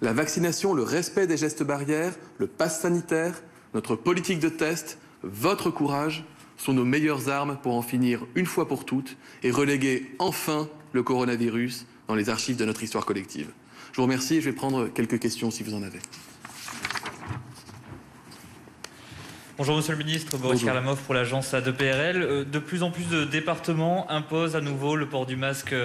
La vaccination, le respect des gestes barrières, le pass sanitaire, notre politique de test, votre courage sont nos meilleures armes pour en finir une fois pour toutes et reléguer enfin le coronavirus dans les archives de notre histoire collective. Je vous remercie et je vais prendre quelques questions si vous en avez. Bonjour Monsieur le Ministre, Boris Karlamov pour l'agence A2PRL. De plus en plus de départements imposent à nouveau le port du masque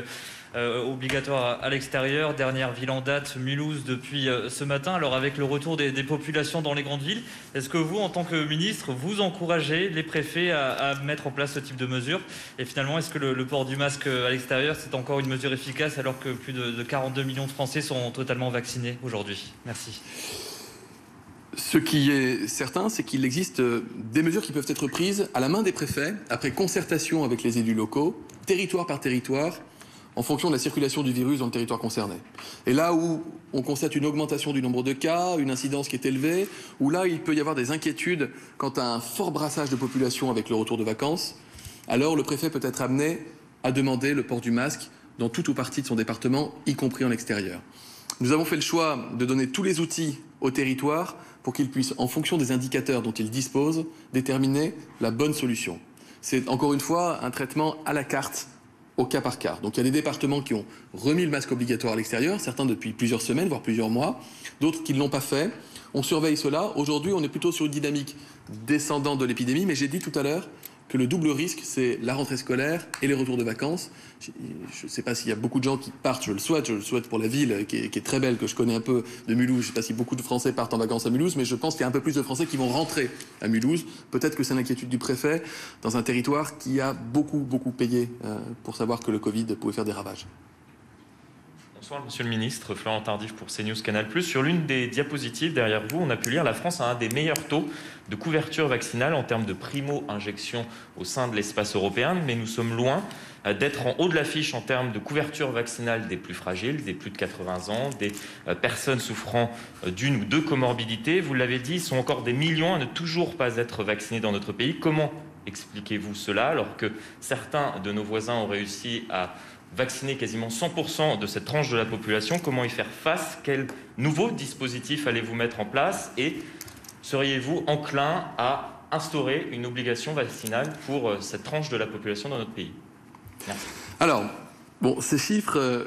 obligatoire à l'extérieur. Dernière ville en date, Mulhouse, depuis ce matin. Alors avec le retour des populations dans les grandes villes, est-ce que vous, en tant que ministre, vous encouragez les préfets à mettre en place ce type de mesures? Et finalement, est-ce que le port du masque à l'extérieur, c'est encore une mesure efficace alors que plus de 42 millions de Français sont totalement vaccinés aujourd'hui? Merci. Ce qui est certain, c'est qu'il existe des mesures qui peuvent être prises à la main des préfets, après concertation avec les élus locaux, territoire par territoire, en fonction de la circulation du virus dans le territoire concerné. Et là où on constate une augmentation du nombre de cas, une incidence qui est élevée, où là il peut y avoir des inquiétudes quant à un fort brassage de population avec le retour de vacances, alors le préfet peut être amené à demander le port du masque dans tout ou partie de son département, y compris en extérieur. Nous avons fait le choix de donner tous les outils au territoire pour qu'ils puissent, en fonction des indicateurs dont ils disposent, déterminer la bonne solution. C'est encore une fois un traitement à la carte, au cas par cas. Donc il y a des départements qui ont remis le masque obligatoire à l'extérieur, certains depuis plusieurs semaines, voire plusieurs mois, d'autres qui ne l'ont pas fait. On surveille cela. Aujourd'hui, on est plutôt sur une dynamique descendante de l'épidémie, mais j'ai dit tout à l'heure que le double risque, c'est la rentrée scolaire et les retours de vacances. Je ne sais pas s'il y a beaucoup de gens qui partent, je le souhaite pour la ville qui est très belle, que je connais un peu de Mulhouse. Je ne sais pas si beaucoup de Français partent en vacances à Mulhouse, mais je pense qu'il y a un peu plus de Français qui vont rentrer à Mulhouse. Peut-être que c'est l'inquiétude du préfet dans un territoire qui a beaucoup payé pour savoir que le Covid pouvait faire des ravages. Bonsoir Monsieur le Ministre, Florent Tardif pour CNews Canal+. Sur l'une des diapositives derrière vous, on a pu lire la France a un des meilleurs taux de couverture vaccinale en termes de primo-injection au sein de l'espace européen, mais nous sommes loin d'être en haut de l'affiche en termes de couverture vaccinale des plus fragiles, des plus de 80 ans, des personnes souffrant d'une ou deux comorbidités. Vous l'avez dit, ils sont encore des millions à ne toujours pas être vaccinés dans notre pays. Comment expliquez-vous cela alors que certains de nos voisins ont réussi à vacciner quasiment 100% de cette tranche de la population? Comment y faire face? Quel nouveau dispositif allez-vous mettre en place? Et seriez-vous enclin à instaurer une obligation vaccinale pour cette tranche de la population dans notre pays? Merci. Alors, bon, ces chiffres,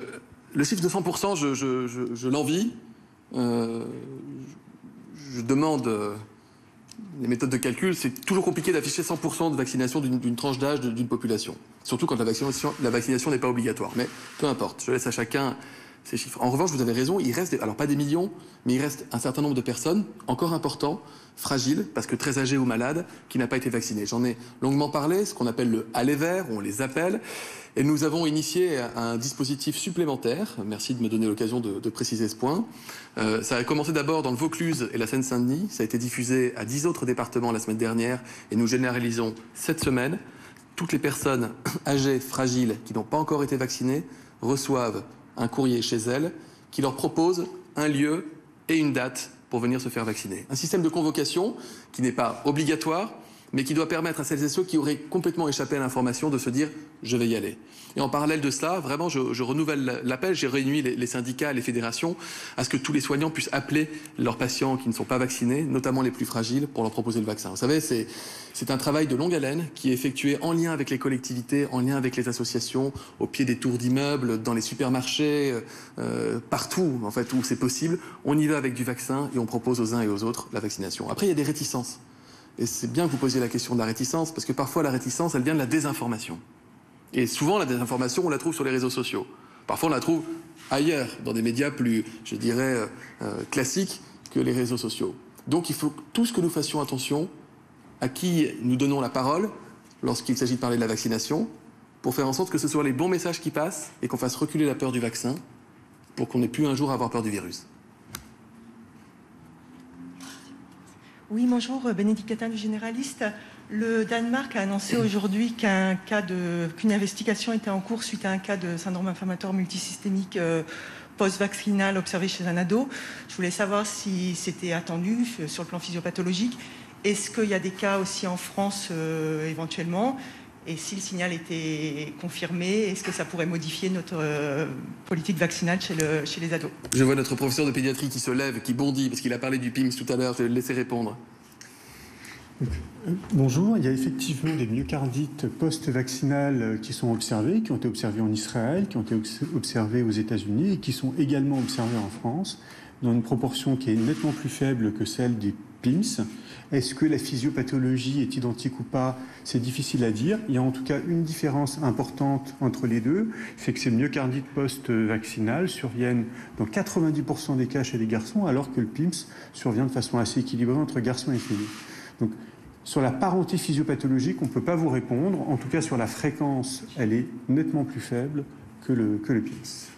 le chiffre de 100%, je l'envie. Je demande les méthodes de calcul. C'est toujours compliqué d'afficher 100% de vaccination d'une tranche d'âge d'une population. Surtout quand la vaccination n'est pas obligatoire. Mais peu importe, je laisse à chacun ces chiffres. En revanche, vous avez raison, il reste, alors pas des millions, mais il reste un certain nombre de personnes, encore importants, fragiles, parce que très âgées ou malades, qui n'ont pas été vaccinées. J'en ai longuement parlé, ce qu'on appelle le aller vert, on les appelle, et nous avons initié un dispositif supplémentaire. Merci de me donner l'occasion de préciser ce point. Ça a commencé d'abord dans le Vaucluse et la Seine-Saint-Denis, ça a été diffusé à 10 autres départements la semaine dernière, et nous généralisons cette semaine. Toutes les personnes âgées, fragiles, qui n'ont pas encore été vaccinées, reçoivent un courrier chez elles qui leur propose un lieu et une date pour venir se faire vacciner. Un système de convocation qui n'est pas obligatoire, mais qui doit permettre à celles et ceux qui auraient complètement échappé à l'information de se dire « je vais y aller ». Et en parallèle de cela, vraiment, je renouvelle l'appel, j'ai réuni les syndicats, les fédérations, à ce que tous les soignants puissent appeler leurs patients qui ne sont pas vaccinés, notamment les plus fragiles, pour leur proposer le vaccin. Vous savez, c'est un travail de longue haleine qui est effectué en lien avec les collectivités, en lien avec les associations, au pied des tours d'immeubles, dans les supermarchés, partout en fait où c'est possible. On y va avec du vaccin et on propose aux uns et aux autres la vaccination. Après, il y a des réticences. Et c'est bien que vous posiez la question de la réticence, parce que parfois la réticence, elle vient de la désinformation. Et souvent, la désinformation, on la trouve sur les réseaux sociaux. Parfois, on la trouve ailleurs, dans des médias plus, je dirais, classiques que les réseaux sociaux. Donc, il faut tous que nous fassions attention à qui nous donnons la parole lorsqu'il s'agit de parler de la vaccination, pour faire en sorte que ce soient les bons messages qui passent et qu'on fasse reculer la peur du vaccin pour qu'on n'ait plus un jour à avoir peur du virus. Oui, bonjour, Bénédicte Catin du Généraliste. Le Danemark a annoncé aujourd'hui qu'une investigation était en cours suite à un cas de syndrome inflammatoire multisystémique post-vaccinal observé chez un ado. Je voulais savoir si c'était attendu sur le plan physiopathologique. Est-ce qu'il y a des cas aussi en France éventuellement? Et si le signal était confirmé, est-ce que ça pourrait modifier notre politique vaccinale chez les ados? Je vois notre professeur de pédiatrie qui se lève, qui bondit, parce qu'il a parlé du PIMS tout à l'heure. Je vais le laisser répondre. Bonjour, il y a effectivement des myocardites post-vaccinales qui sont observées, qui ont été observées en Israël, qui ont été observées aux États-Unis et qui sont également observées en France, dans une proportion qui est nettement plus faible que celle des PIMS. Est-ce que la physiopathologie est identique ou pas? C'est difficile à dire. Il y a en tout cas une différence importante entre les deux, c'est que ces myocardites post-vaccinales surviennent dans 90% des cas chez les garçons, alors que le PIMS survient de façon assez équilibrée entre garçons et filles. Donc, sur la parenté physiopathologique, on ne peut pas vous répondre. En tout cas, sur la fréquence, elle est nettement plus faible que le PIMS.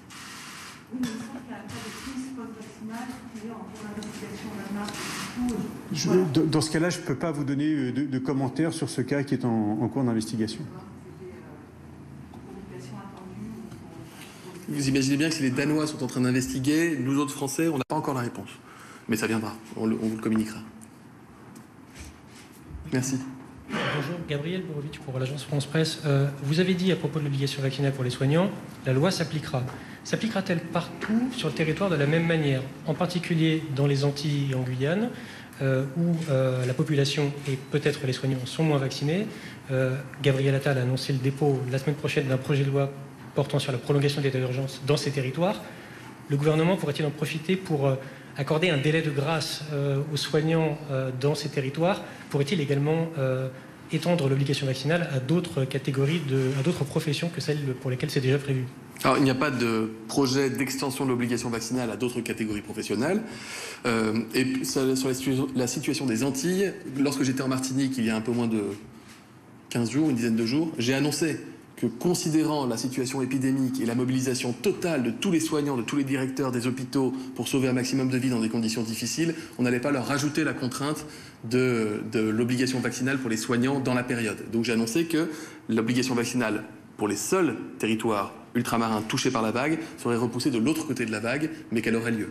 Dans ce cas-là, je ne peux pas vous donner de commentaires sur ce cas qui est en cours d'investigation. Vous imaginez bien que si les Danois sont en train d'investiguer, nous autres Français, on n'a pas encore la réponse. Mais ça viendra, on vous le communiquera. Merci. Bonjour, Gabriel Borovitch pour l'agence France Presse. Vous avez dit à propos de l'obligation vaccinale pour les soignants, la loi s'appliquera. S'appliquera-t-elle partout sur le territoire de la même manière, en particulier dans les Antilles et en Guyane, où la population et peut-être les soignants sont moins vaccinés? Gabriel Attal a annoncé le dépôt la semaine prochaine d'un projet de loi portant sur la prolongation de l'état d'urgence dans ces territoires. Le gouvernement pourrait-il en profiter pour accorder un délai de grâce aux soignants dans ces territoires? Pourrait-il également étendre l'obligation vaccinale à d'autres catégories, à d'autres professions que celles pour lesquelles c'est déjà prévu? Alors, il n'y a pas de projet d'extension de l'obligation vaccinale à d'autres catégories professionnelles. Et sur la situation des Antilles, lorsque j'étais en Martinique, il y a un peu moins de 15 jours, une dizaine de jours, j'ai annoncé que, considérant la situation épidémique et la mobilisation totale de tous les soignants, de tous les directeurs des hôpitaux pour sauver un maximum de vies dans des conditions difficiles, on n'allait pas leur rajouter la contrainte de l'obligation vaccinale pour les soignants dans la période. Donc j'ai annoncé que l'obligation vaccinale pour les seuls territoires ultramarins touchés par la vague serait repoussée de l'autre côté de la vague, mais qu'elle aurait lieu.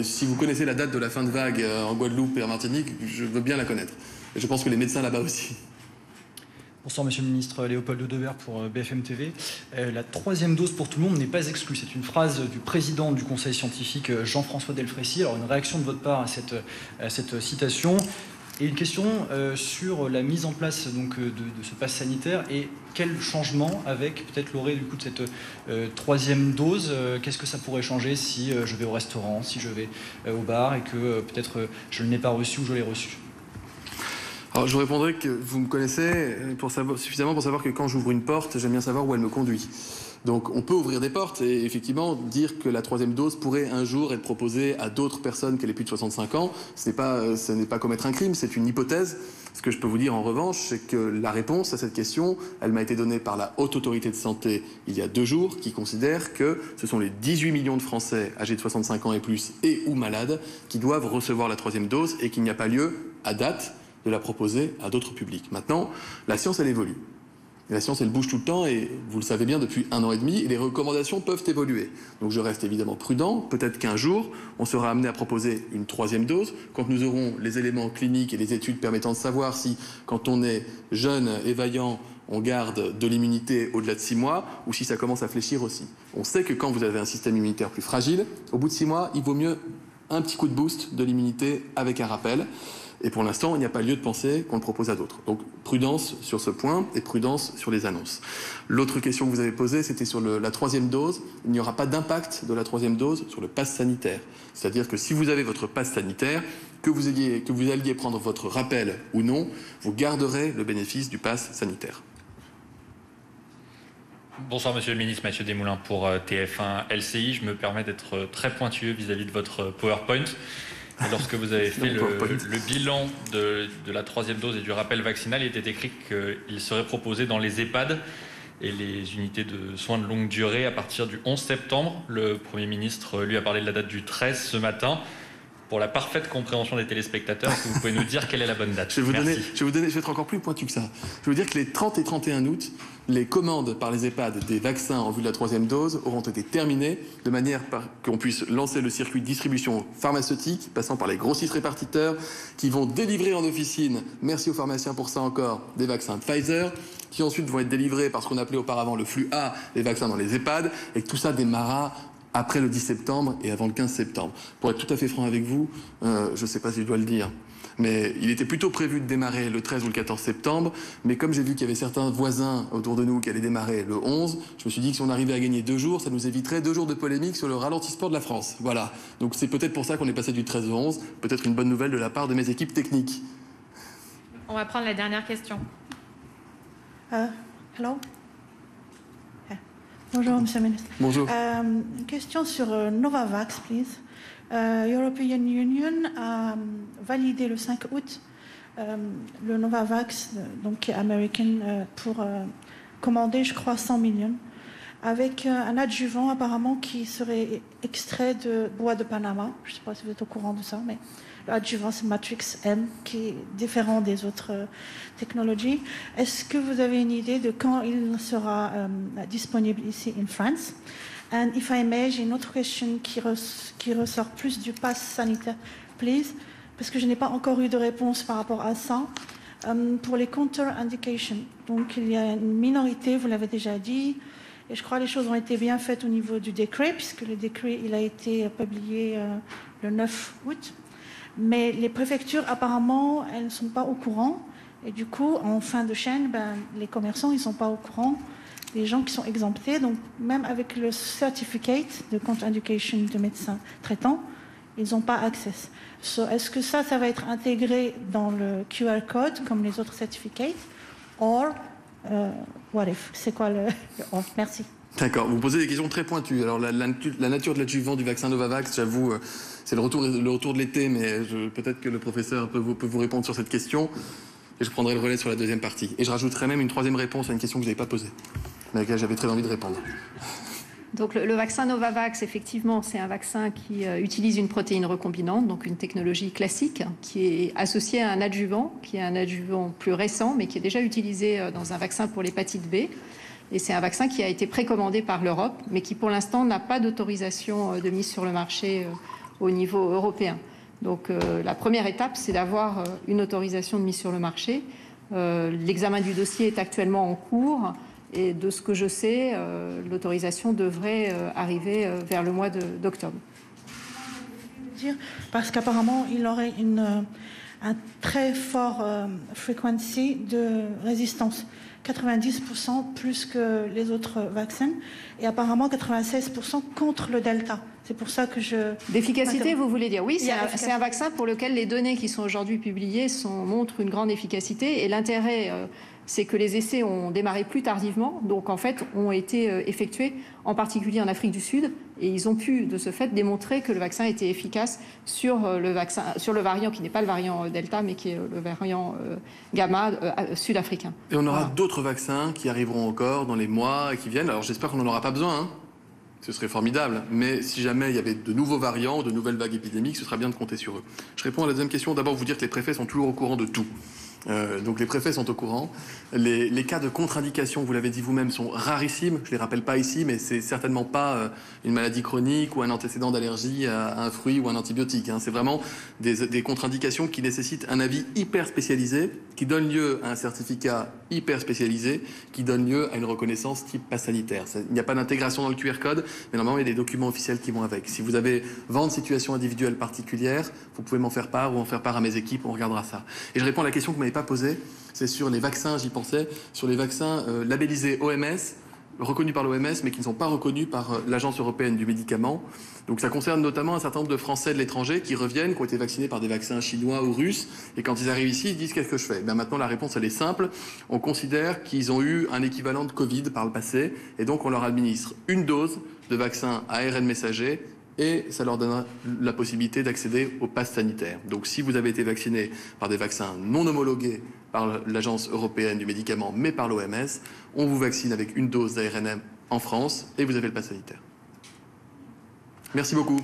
Si vous connaissez la date de la fin de vague en Guadeloupe et en Martinique, je veux bien la connaître. Et je pense que les médecins là-bas aussi. Bonsoir Monsieur le Ministre, Léopold Audebert pour BFM TV. La troisième dose pour tout le monde n'est pas exclue. C'est une phrase du président du Conseil scientifique Jean-François Delfrécy. Alors une réaction de votre part à cette citation et une question sur la mise en place donc, de ce pass sanitaire et quel changement avec peut-être l'orée du coup de cette troisième dose. Qu'est-ce que ça pourrait changer si je vais au restaurant, si je vais au bar et que peut-être je ne l'ai pas reçu ou je l'ai reçu? Alors, je vous répondrai que vous me connaissez suffisamment pour savoir que quand j'ouvre une porte, j'aime bien savoir où elle me conduit. Donc on peut ouvrir des portes et effectivement dire que la troisième dose pourrait un jour être proposée à d'autres personnes qu'elle ait plus de 65 ans. Ce n'est pas commettre un crime, c'est une hypothèse. Ce que je peux vous dire en revanche, c'est que la réponse à cette question, elle m'a été donnée par la Haute Autorité de Santé il y a 2 jours, qui considère que ce sont les 18 millions de Français âgés de 65 ans et plus et ou malades qui doivent recevoir la troisième dose et qu'il n'y a pas lieu, à date, de la proposer à d'autres publics. Maintenant, la science, elle évolue. Et la science, elle bouge tout le temps et vous le savez bien depuis 1 an et demi, et les recommandations peuvent évoluer. Donc je reste évidemment prudent. Peut-être qu'un jour, on sera amené à proposer une troisième dose quand nous aurons les éléments cliniques et les études permettant de savoir si, quand on est jeune et vaillant, on garde de l'immunité au-delà de 6 mois ou si ça commence à fléchir aussi. On sait que quand vous avez un système immunitaire plus fragile, au bout de 6 mois, il vaut mieux un petit coup de boost de l'immunité avec un rappel. Et pour l'instant, il n'y a pas lieu de penser qu'on le propose à d'autres. Donc prudence sur ce point et prudence sur les annonces. L'autre question que vous avez posée, c'était sur la troisième dose. Il n'y aura pas d'impact de la troisième dose sur le pass sanitaire. C'est-à-dire que si vous avez votre pass sanitaire, que vous alliez prendre votre rappel ou non, vous garderez le bénéfice du pass sanitaire. Bonsoir Monsieur le Ministre, Mathieu Desmoulins pour TF1 LCI. Je me permets d'être très pointueux vis-à-vis de votre PowerPoint. Lorsque vous avez fait le bilan de la 3e dose et du rappel vaccinal, il était écrit qu'il serait proposé dans les EHPAD et les unités de soins de longue durée à partir du 11 septembre. Le Premier ministre lui a parlé de la date du 13 ce matin. Pour la parfaite compréhension des téléspectateurs, est-ce que vous pouvez nous dire quelle est la bonne date? Je vais être encore plus pointu que ça. Je vais vous dire que les 30 et 31 août, les commandes par les EHPAD des vaccins en vue de la 3e dose auront été terminées de manière qu'on puisse lancer le circuit de distribution pharmaceutique, passant par les grossistes répartiteurs qui vont délivrer en officine, merci aux pharmaciens pour ça encore, des vaccins Pfizer, qui ensuite vont être délivrés par ce qu'on appelait auparavant le flux A, les vaccins dans les EHPAD, et que tout ça démarrera après le 10 septembre et avant le 15 septembre. Pour être tout à fait franc avec vous, je ne sais pas si je dois le dire, mais il était plutôt prévu de démarrer le 13 ou le 14 septembre, mais comme j'ai vu qu'il y avait certains voisins autour de nous qui allaient démarrer le 11, je me suis dit que si on arrivait à gagner 2 jours, ça nous éviterait 2 jours de polémique sur le ralentissement de la France. Voilà. Donc c'est peut-être pour ça qu'on est passé du 13 au 11, peut-être une bonne nouvelle de la part de mes équipes techniques. On va prendre la dernière question. Hello. Bonjour, Monsieur le Ministre. Bonjour. Une question sur Novavax, please. European Union a validé le 5 août le Novavax, donc américain, pour commander, je crois, 100 millions, avec un adjuvant apparemment qui serait extrait de bois de Panama. Je ne sais pas si vous êtes au courant de ça, mais l'adjuvant, c'est Matrix M, qui est différent des autres technologies. Est-ce que vous avez une idée de quand il sera disponible ici en France? And if I may, j'ai une autre question qui ressort plus du pass sanitaire, please, parce que je n'ai pas encore eu de réponse par rapport à ça. Pour les contre-indications, donc il y a une minorité, vous l'avez déjà dit, et je crois que les choses ont été bien faites au niveau du décret, puisque le décret il a été publié le 9 août. Mais les préfectures, apparemment, elles ne sont pas au courant. Et du coup, en fin de chaîne, les commerçants, ils ne sont pas au courant des gens qui sont exemptés. Donc, même avec le certificate de contre-indication de médecin traitant, ils n'ont pas accès. Est-ce que ça va être intégré dans le QR code, comme les autres certificates? Or, what if? C'est quoi le or? Merci. D'accord, vous posez des questions très pointues. Alors la nature de l'adjuvant du vaccin Novavax, j'avoue, c'est le retour de l'été, mais peut-être que le professeur peut vous répondre sur cette question, et je prendrai le relais sur la deuxième partie. Et je rajouterai même une 3e réponse à une question que je n'avais pas posée, mais à laquelle j'avais très envie de répondre. Donc le vaccin Novavax, effectivement, c'est un vaccin qui utilise une protéine recombinante, donc une technologie classique, qui est associée à un adjuvant, qui est un adjuvant plus récent, mais qui est déjà utilisé dans un vaccin pour l'hépatite B. Et c'est un vaccin qui a été précommandé par l'Europe, mais qui pour l'instant n'a pas d'autorisation de mise sur le marché au niveau européen. Donc la première étape, c'est d'avoir une autorisation de mise sur le marché. L'examen du dossier est actuellement en cours. Et de ce que je sais, l'autorisation devrait arriver vers le mois d'octobre. Parce qu'apparemment, il aurait un très fort frequency de résistance. 90% plus que les autres vaccins et apparemment 96% contre le Delta. C'est pour ça que D'efficacité, vous voulez dire? Oui, c'est un vaccin pour lequel les données qui sont aujourd'hui publiées montrent une grande efficacité et l'intérêt... c'est que les essais ont démarré plus tardivement, donc en fait ont été effectués en particulier en Afrique du Sud, et ils ont pu de ce fait démontrer que le vaccin était efficace sur le variant qui n'est pas le variant Delta, mais qui est le variant Gamma sud-africain. Et on aura d'autres vaccins qui arriveront encore dans les mois qui viennent. Alors j'espère qu'on n'en aura pas besoin, hein. Ce serait formidable, mais si jamais il y avait de nouveaux variants, de nouvelles vagues épidémiques, ce serait bien de compter sur eux. Je réponds à la deuxième question. D'abord, vous dire que les préfets sont toujours au courant de tout. Donc les préfets sont au courant. Les cas de contre-indication, vous l'avez dit vous-même, sont rarissimes. Je ne les rappelle pas ici, mais c'est certainement pas une maladie chronique ou un antécédent d'allergie à un fruit ou un antibiotique, hein. C'est vraiment des contre-indications qui nécessitent un avis hyper spécialisé, qui donne lieu à un certificat hyper spécialisé, qui donne lieu à une reconnaissance type pass sanitaire. Il n'y a pas d'intégration dans le QR code, mais normalement il y a des documents officiels qui vont avec. Si vous avez vent de situation individuelle particulière, vous pouvez m'en faire part ou en faire part à mes équipes, on regardera ça. Et je réponds à la question que vous m'avez pas posée, c'est sur les vaccins, j'y pensais, sur les vaccins labellisés OMS, reconnus par l'OMS, mais qui ne sont pas reconnus par l'Agence européenne du médicament. Donc ça concerne notamment un certain nombre de Français de l'étranger qui reviennent, qui ont été vaccinés par des vaccins chinois ou russes, et quand ils arrivent ici, ils disent qu'est-ce que je fais? Maintenant, la réponse, elle est simple. On considère qu'ils ont eu un équivalent de Covid par le passé, et donc on leur administre une dose de vaccin à ARN messager, et ça leur donnera la possibilité d'accéder au pass sanitaire. Donc si vous avez été vacciné par des vaccins non homologués par l'Agence européenne du médicament, mais par l'OMS, on vous vaccine avec une dose d'ARN en France, et vous avez le pass sanitaire. Merci beaucoup.